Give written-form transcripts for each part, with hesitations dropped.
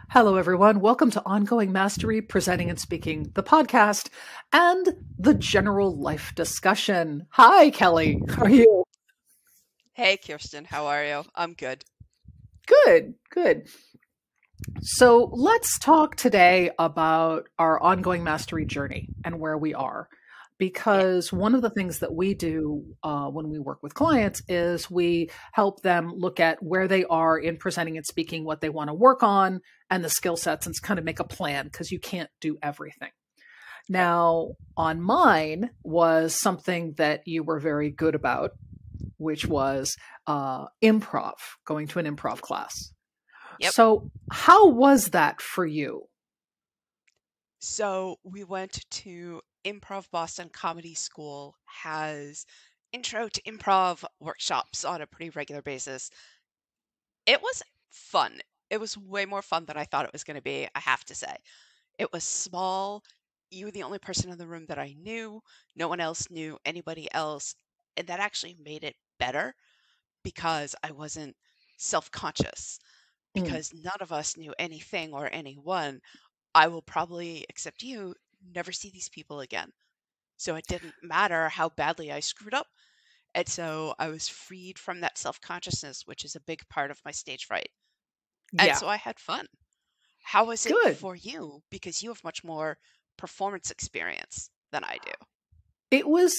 Hello, everyone. Welcome to Ongoing Mastery, Presenting and Speaking, the podcast, and the general life discussion. Hi, Kelly. How are you? Hey, Kirsten, how are you? I'm good. Good, good. So let's talk today about our ongoing mastery journey and where we are. Yeah. Because one of the things that we do when we work with clients is we help them look at where they are in presenting and speaking, what they want to work on, and the skill sets, and kind of make a plan because you can't do everything. Right. Now, on mine was something that you were very good about, which was improv, going to an improv class. Yep. So, how was that for you? So we went to Improv Boston Comedy School, has intro to improv workshops on a pretty regular basis. It was fun. It was way more fun than I thought it was going to be, I have to say. It was small. You were the only person in the room that I knew. No one else knew anybody else. And that actually made it better because I wasn't self-conscious. Mm, Because none of us knew anything or anyone, I will probably, except you, never see these people again. So it didn't matter how badly I screwed up. And so I was freed from that self consciousness, which is a big part of my stage fright. And yeah, so I had fun. How was it good. for you? Because you have much more performance experience than I do. It was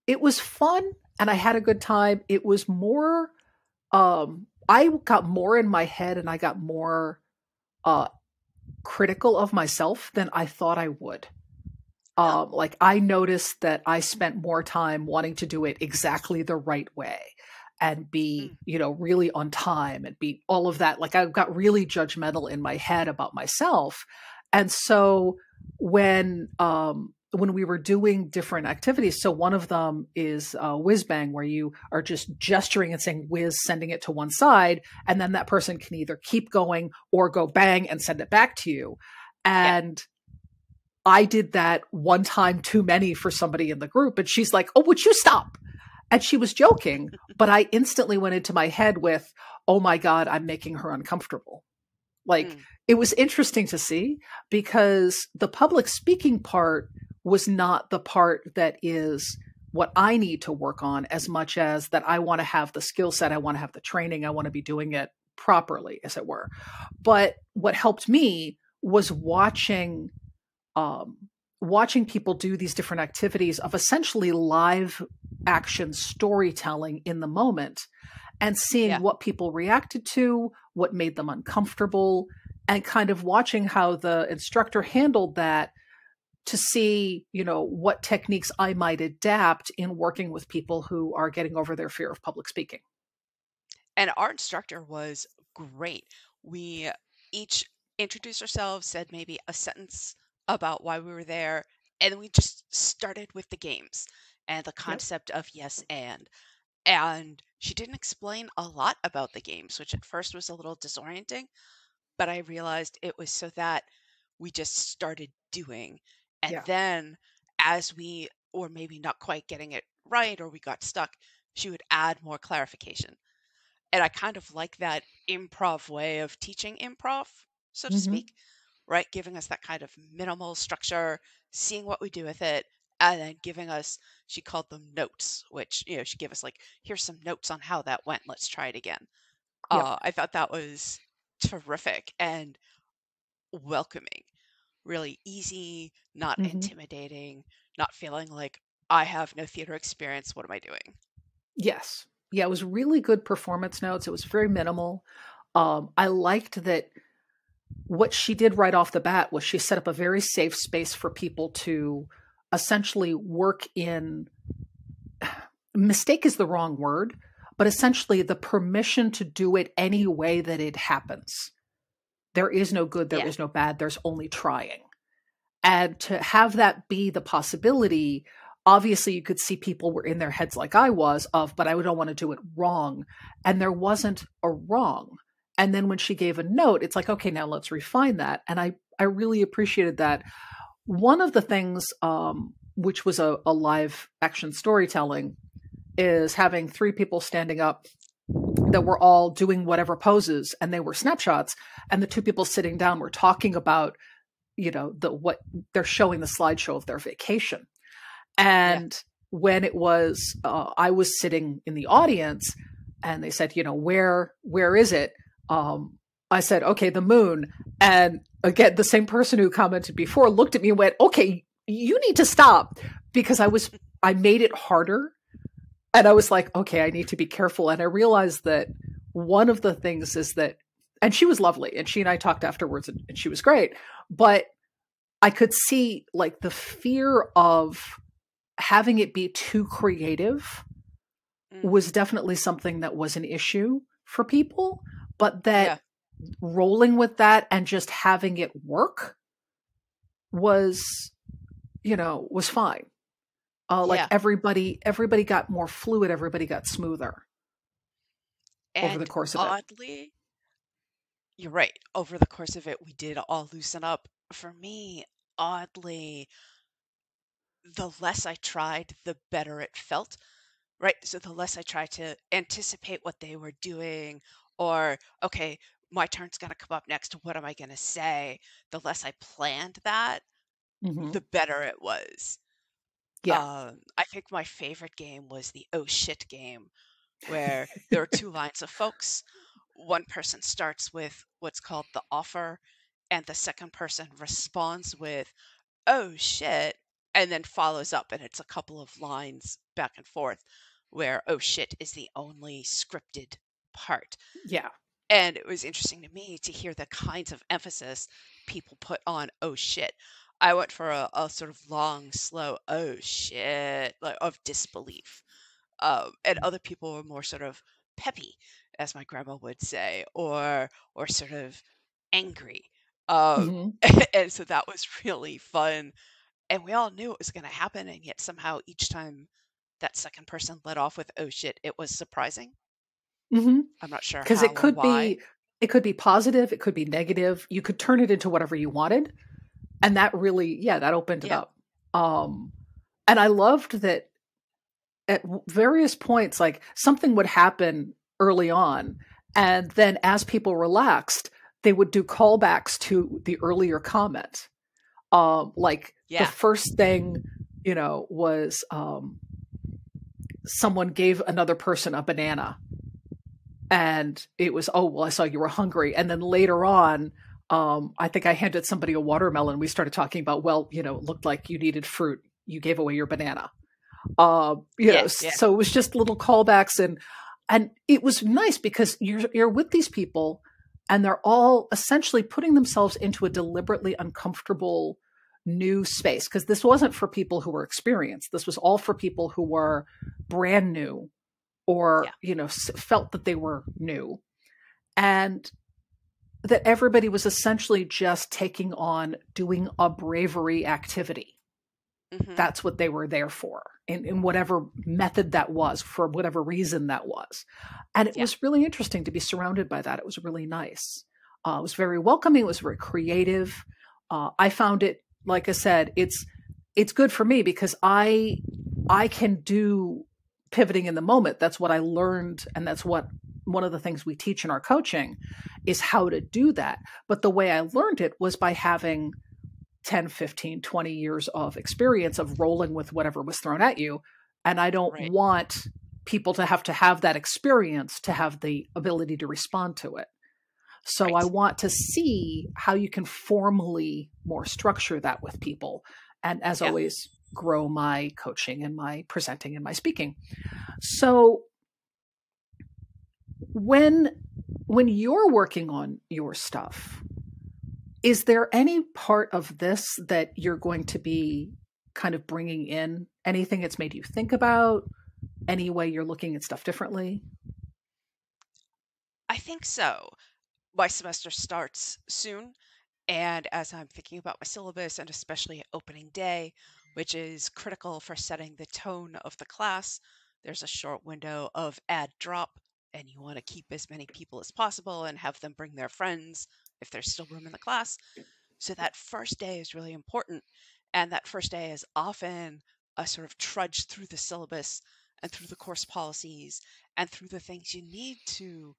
it was fun and I had a good time. It was more I got more in my head and I got more uh critical of myself than I thought I would. Oh, Like I noticed that I spent more time wanting to do it exactly the right way and be, mm, really on time and be all of that. Like I got really judgmental in my head about myself. And so when we were doing different activities, so one of them is whiz bang, where you are just gesturing and saying whiz, sending it to one side, and then that person can either keep going or go bang and send it back to you. yeah. And I did that one time too many for somebody in the group. And she's like, "Oh, would you stop?" And she was joking, but I instantly went into my head with, "Oh my God, I'm making her uncomfortable." Like Mm, it was interesting to see because the public speaking part was not the part that is what I need to work on as much as that I want to have the skill set. I want to have the training. I want to be doing it properly, as it were. But what helped me was um, watching people do these different activities of essentially live action storytelling in the moment and seeing yeah. what people reacted to, what made them uncomfortable, and kind of watching how the instructor handled that to see, what techniques I might adapt in working with people who are getting over their fear of public speaking. And our instructor was great. We each introduced ourselves, said maybe a sentence about why we were there, and then we just started with the games and the Yep. concept of yes and. And she didn't explain a lot about the games, which at first was a little disorienting, but I realized it was so that we just started doing. And Yeah. then as we or maybe not quite getting it right or we got stuck, she would add more clarification. And I kind of like that improv way of teaching improv, so to Hmm. speak, right? Giving us that kind of minimal structure, seeing what we do with it, and then giving us, she called them notes, which, she gave us like, here's some notes on how that went. Let's try it again. Yep. I thought that was terrific and welcoming, really easy, not Hmm. intimidating, not feeling like I have no theater experience. What am I doing? Yes. Yeah, it was really good performance notes. It was very minimal. I liked that what she did right off the bat was she set up a very safe space for people to essentially work in. Mistake is the wrong word, but essentially the permission to do it any way that it happens. There is no good, there Yeah. is no bad, there's only trying. And to have that be the possibility, obviously you could see people were in their heads like I was of, but I don't want to do it wrong. And there wasn't a wrong. And then when she gave a note, it's like, okay, now let's refine that. And I really appreciated that. One of the things, which was a live action storytelling, is having three people standing up that were all doing whatever poses, and they were snapshots, and the two people sitting down were talking about, what they're showing, the slideshow of their vacation. Yeah. And when it was, I was sitting in the audience, and they said, where is it? I said, okay, the moon. And again, the same person who commented before looked at me and went, okay, you need to stop, because I made it harder. And I was like, okay, I need to be careful. And I realized that one of the things is that, and she was lovely, and she and I talked afterwards, and she was great, but I could see like the fear of having it be too creative was definitely something that was an issue for people, but that rolling with that and just having it work was fine. Like everybody got more fluid, everybody got smoother over the course of it. Oddly, you're right. Over the course of it, we did all loosen up. For me, oddly, the less I tried, the better it felt. Right? So the less I tried to anticipate what they were doing, or, okay, my turn's going to come up next. What am I going to say? The less I planned that, the better it was. Yeah. I think my favorite game was the oh shit game, where there are two lines of folks. One person starts with what's called the offer, and the second person responds with, oh shit, and then follows up, and it's a couple of lines back and forth where oh shit is the only scripted part. Yeah. And it was interesting to me to hear the kinds of emphasis people put on oh shit. I went for a sort of long, slow oh shit, like of disbelief. And other people were more sort of peppy, as my grandma would say, or sort of angry. And so that was really fun. And we all knew it was going to happen, and yet somehow each time that second person led off with "oh shit," it was surprising. I'm not sure Because how or why. it could be positive, it could be negative. You could turn it into whatever you wanted, and that really, that opened it up. And I loved that at various points, like something would happen early on, and then as people relaxed, they would do callbacks to the earlier comment. Like the first thing, was someone gave another person a banana, and it was, oh, well, I saw you were hungry. And then later on, I think I handed somebody a watermelon. We started talking about, well, it looked like you needed fruit. You gave away your banana. So it was just little callbacks, and it was nice because you're with these people, and they're all essentially putting themselves into a deliberately uncomfortable new space, because this wasn't for people who were experienced. This was all for people who were brand new, or felt that they were new, and that everybody was essentially just taking on doing a bravery activity. That's what they were there for, in whatever method that was, for whatever reason that was. And it was really interesting to be surrounded by that. It was really nice. It was very welcoming. It was very creative. I found it, like I said, it's good for me because I can do pivoting in the moment. That's what I learned, and that's what one of the things we teach in our coaching is how to do that. But the way I learned it was by having 10, 15, 20 years of experience of rolling with whatever was thrown at you. And I don't want people to have that experience to have the ability to respond to it. So I want to see how you can formally more structure that with people. And as always, grow my coaching and my presenting and my speaking. So when you're working on your stuff, is there any part of this that you're going to be kind of bringing in? Anything that's made you think about? Any way you're looking at stuff differently? I think so. My semester starts soon, and as I'm thinking about my syllabus, and especially opening day, which is critical for setting the tone of the class, there's a short window of add drop, and you want to keep as many people as possible and have them bring their friends if there's still room in the class. So that first day is really important. And that first day is often a sort of trudge through the syllabus and through the course policies and through the things you need to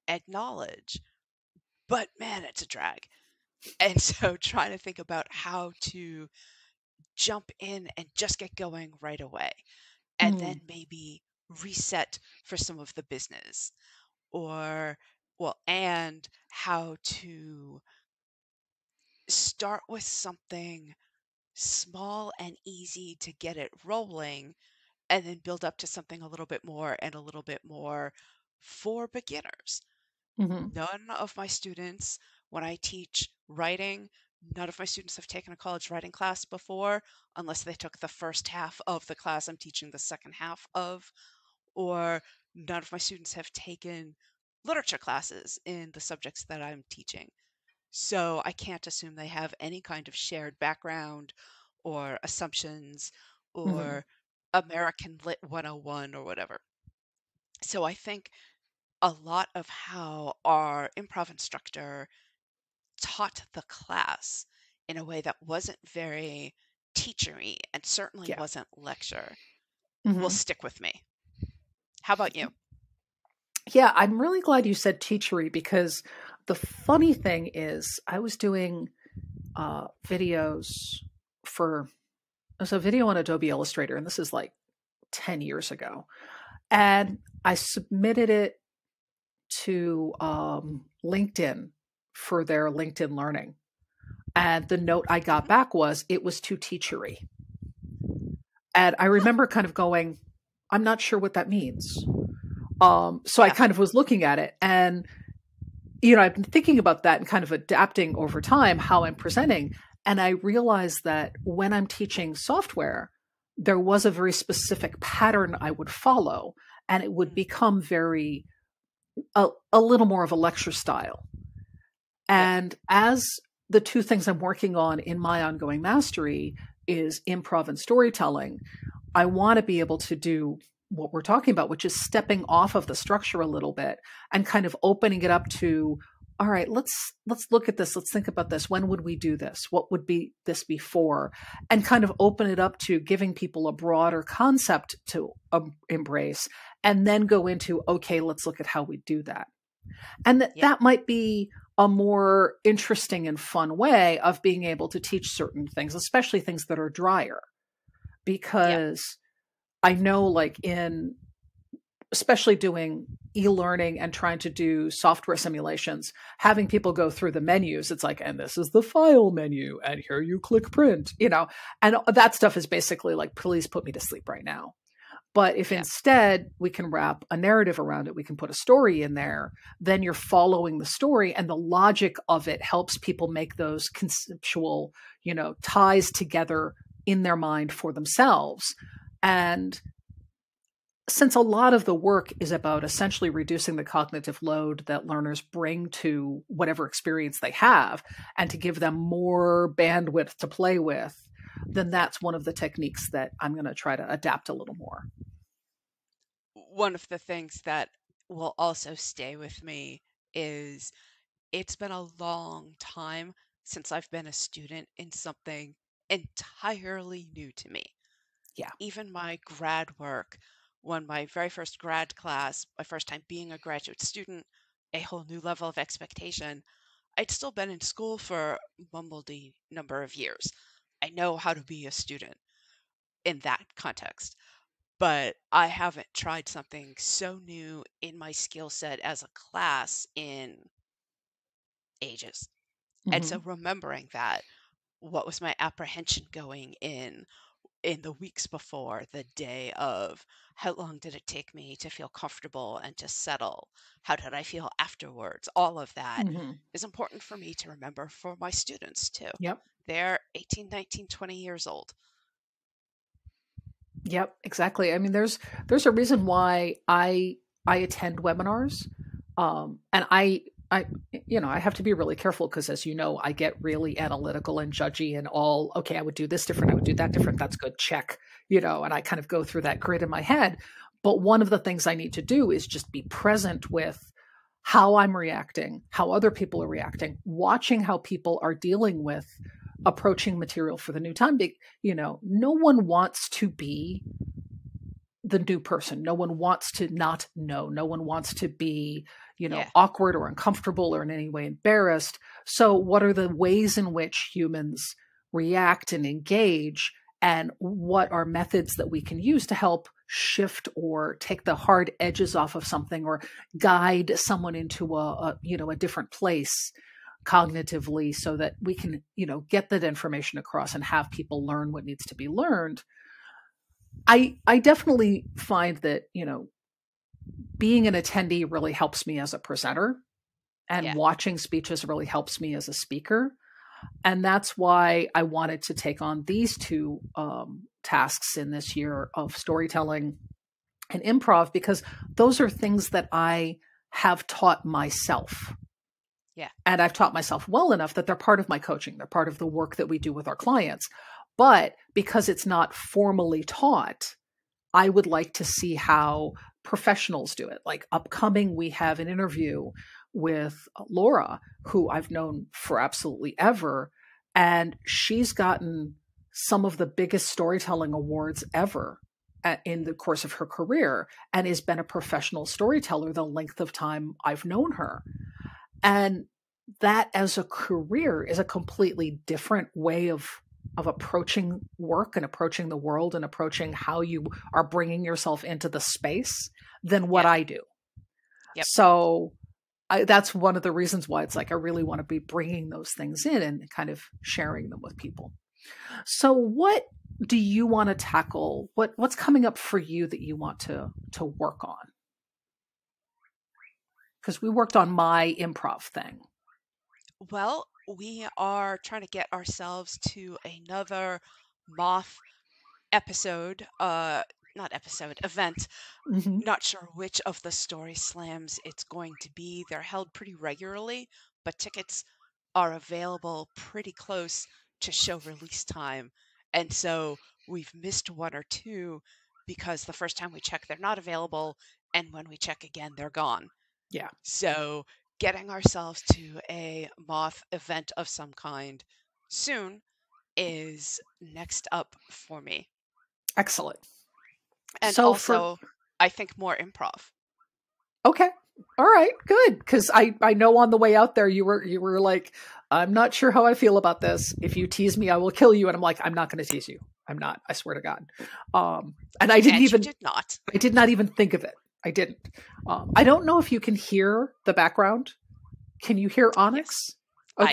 acknowledge. But man, it's a drag. And so trying to think about how to jump in and just get going right away, and then Mm, maybe reset for some of the business, or, well, and how to start with something small and easy to get it rolling, and then build up to something a little bit more and a little bit more for beginners. mhm, None of my students, when I teach writing, none of my students have taken a college writing class before, unless they took the first half of the class I'm teaching the second half of, or none of my students have taken literature classes in the subjects that I'm teaching. So I can't assume they have any kind of shared background or assumptions mhm. or American Lit 101 or whatever. So I think a lot of how our improv instructor taught the class in a way that wasn't very teachery and certainly Yeah. wasn't lecture will Mhm. stick with me. How about you? Yeah, I'm really glad you said teachery because the funny thing is I was doing videos for there's a video on Adobe Illustrator, and this is like 10 years ago. And I submitted it to LinkedIn for their LinkedIn Learning. And the note I got Hmm. back was it was too teachery. And I Huh. remember kind of going, I'm not sure what that means. So I Yeah. kind of was looking at it, and I've been thinking about that and kind of adapting over time how I'm presenting. And I realized that when I'm teaching software, there was a very specific pattern I would follow, and it would Mm. become a little more of a lecture style. Yeah. And as the two things I'm working on in my ongoing mastery is improv and storytelling, I want to be able to do what we're talking about, which is stepping off of the structure a little bit and kind of opening it up to, all right, let's look at this. Let's think about this. When would we do this? What would be this before? And kind of open it up to giving people a broader concept to embrace, and then go into, okay, let's look at how we do that. And Yeah. that might be a more interesting and fun way of being able to teach certain things, especially things that are drier, Yeah. because I know, like, especially doing e-learning and trying to do software simulations, having people go through the menus, it's like, and this is the file menu, and here you click print, and that stuff is basically like, please put me to sleep right now. But if Yeah. instead we can wrap a narrative around it, we can put a story in there, then you're following the story, and the logic of it helps people make those conceptual, ties together in their mind for themselves. And since a lot of the work is about essentially reducing the cognitive load that learners bring to whatever experience they have and to give them more bandwidth to play with, then that's one of the techniques that I'm going to try to adapt a little more. One of the things that will also stay with me is it's been a long time since I've been a student in something entirely new to me. Yeah. Even my grad work, when my very first grad class, my first time being a graduate student, a whole new level of expectation, I'd still been in school for a mumbledy number of years. I know how to be a student in that context, but I haven't tried something so new in my skill set as a class in ages. And so Hmm. remembering that, what was my apprehension going in the weeks before the day of? How long did it take me to feel comfortable and to settle? How did I feel afterwards? All of that Hmm. is important for me to remember for my students too. Yep. They're 18, 19, 20 years old. Yep. Exactly. I mean, there's a reason why I attend webinars, and I have to be really careful because, as you know, I get really analytical and judgy and all. Okay, I would do this different. I would do that different. That's good. Check. And I kind of go through that grid in my head. But one of the things I need to do is just be present with how I'm reacting, how other people are reacting, watching how people are dealing with approaching material for the new time. No one wants to be the new person. No one wants to not know. No one wants to be, Yeah. awkward or uncomfortable or in any way embarrassed. So what are the ways in which humans react and engage, and what are methods that we can use to help shift or take the hard edges off of something or guide someone into a different place cognitively so that we can, get that information across and have people learn what needs to be learned. I definitely find that, being an attendee really helps me as a presenter, and watching speeches really helps me as a speaker. And that's why I wanted to take on these two tasks in this year of storytelling and improv, because those are things that I have taught myself. Yeah. And I've taught myself well enough that they're part of my coaching. They're part of the work that we do with our clients. But because it's not formally taught, I would like to see how professionals do it. Like upcoming, we have an interview with Laura, who I've known for absolutely ever. And she's gotten some of the biggest storytelling awards ever in the course of her career, and has been a professional storyteller the length of time I've known her. And that as a career is a completely different way of approaching work and approaching the world and approaching how you are bringing yourself into the space than what I do. Yep. So that's one of the reasons why it's like I really want to be bringing those things in and kind of sharing them with people. So what do you want to tackle? What's coming up for you that you want to work on? Because we worked on my improv thing. Well, we are trying to get ourselves to another Moth event. Mm-hmm. Not sure which of the story slams it's going to be. They're held pretty regularly, but tickets are available pretty close to show release time. And so we've missed one or two because the first time we check, they're not available. And when we check again, they're gone. Yeah. So getting ourselves to a Moth event of some kind soon is next up for me. Excellent. And so also, I think more improv. Okay. All right. Good. Because I know on the way out there you were like, I'm not sure how I feel about this. If you tease me, I will kill you. And I'm like, I'm not going to tease you. I'm not. I swear to God. And I didn't even. You did not. I did not even think of it. I didn't. I don't know if you can hear the background. Can you hear Onyx? Yes.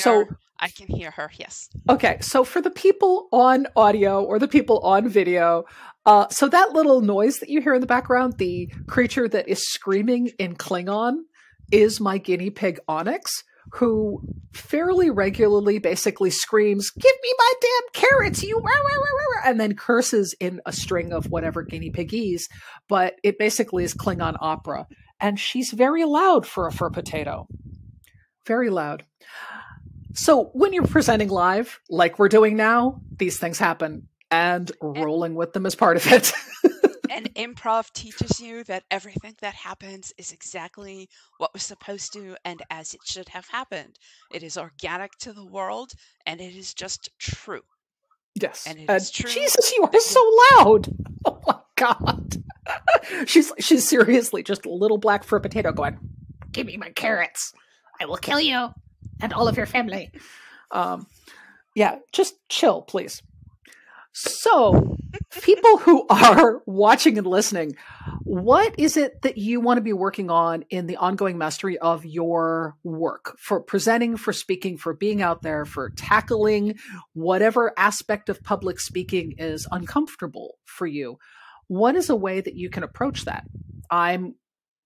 Okay. I can hear her. Yes. Okay. So for the people on audio or the people on video, so that little noise that you hear in the background, the creature that is screaming in Klingon, is my guinea pig Onyx, who fairly regularly basically screams, "Give me my damn carrots, you!" and then curses in a string of whatever guinea pigese, but it basically is Klingon opera. And she's very loud for a fur potato. Very loud. So when you're presenting live, like we're doing now, these things happen, and rolling with them is part of it. And improv teaches you that everything that happens is exactly what was supposed to and as it should have happened. It is organic to the world, and it is just true. Yes. And it is true. Jesus, you are so loud. Oh my God. She's seriously just a little black fur potato going, "Give me my carrots. I will kill you and all of your family." Yeah, just chill, please. So, people who are watching and listening, what is it that you want to be working on in the ongoing mastery of your work for presenting, for speaking, for being out there, for tackling whatever aspect of public speaking is uncomfortable for you? What is a way that you can approach that? I'm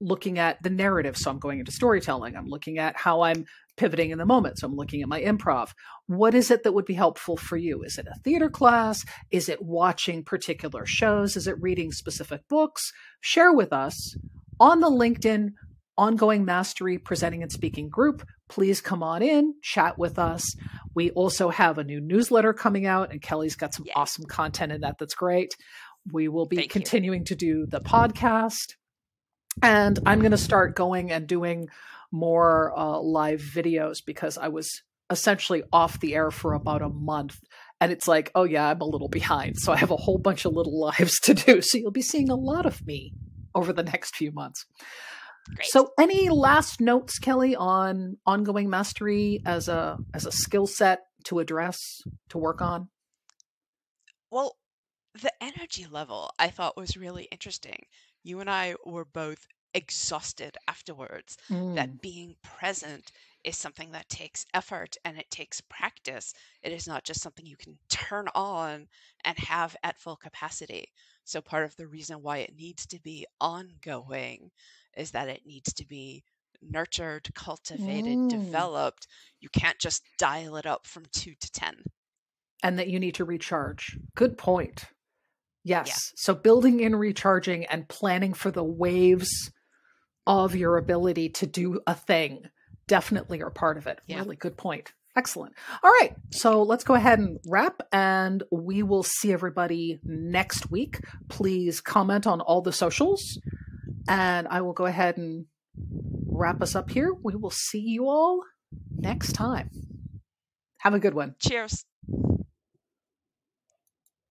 looking at the narrative, so I'm going into storytelling. I'm looking at how I'm pivoting in the moment, so I'm looking at my improv. What is it that would be helpful for you? Is it a theater class? Is it watching particular shows? Is it reading specific books? Share with us on the LinkedIn Ongoing Mastery Presenting and Speaking group. Please come on in, chat with us. We also have a new newsletter coming out, and Kelly's got some awesome content in that. That's great. We will be continuing to do the podcast. And I'm going to start going and doing more live videos, because I was essentially off the air for about a month. And it's like, oh yeah, I'm a little behind. So I have a whole bunch of little lives to do. So you'll be seeing a lot of me over the next few months. Great. So any last notes, Kelly, on ongoing mastery as a skill set to address, to work on? Well, the energy level I thought was really interesting. You and I were both exhausted afterwards. That Mm. being present is something that takes effort and it takes practice. It is not just something you can turn on and have at full capacity. So part of the reason why it needs to be ongoing is that it needs to be nurtured, cultivated, Mm. developed. You can't just dial it up from 2 to 10. And that you need to recharge. Good point. Yes. Yeah. So building in recharging and planning for the waves of your ability to do a thing definitely are part of it. Yeah. Really good point. Excellent. All right. So let's go ahead and wrap, and we will see everybody next week. Please comment on all the socials, and I will go ahead and wrap us up here. We will see you all next time. Have a good one. Cheers.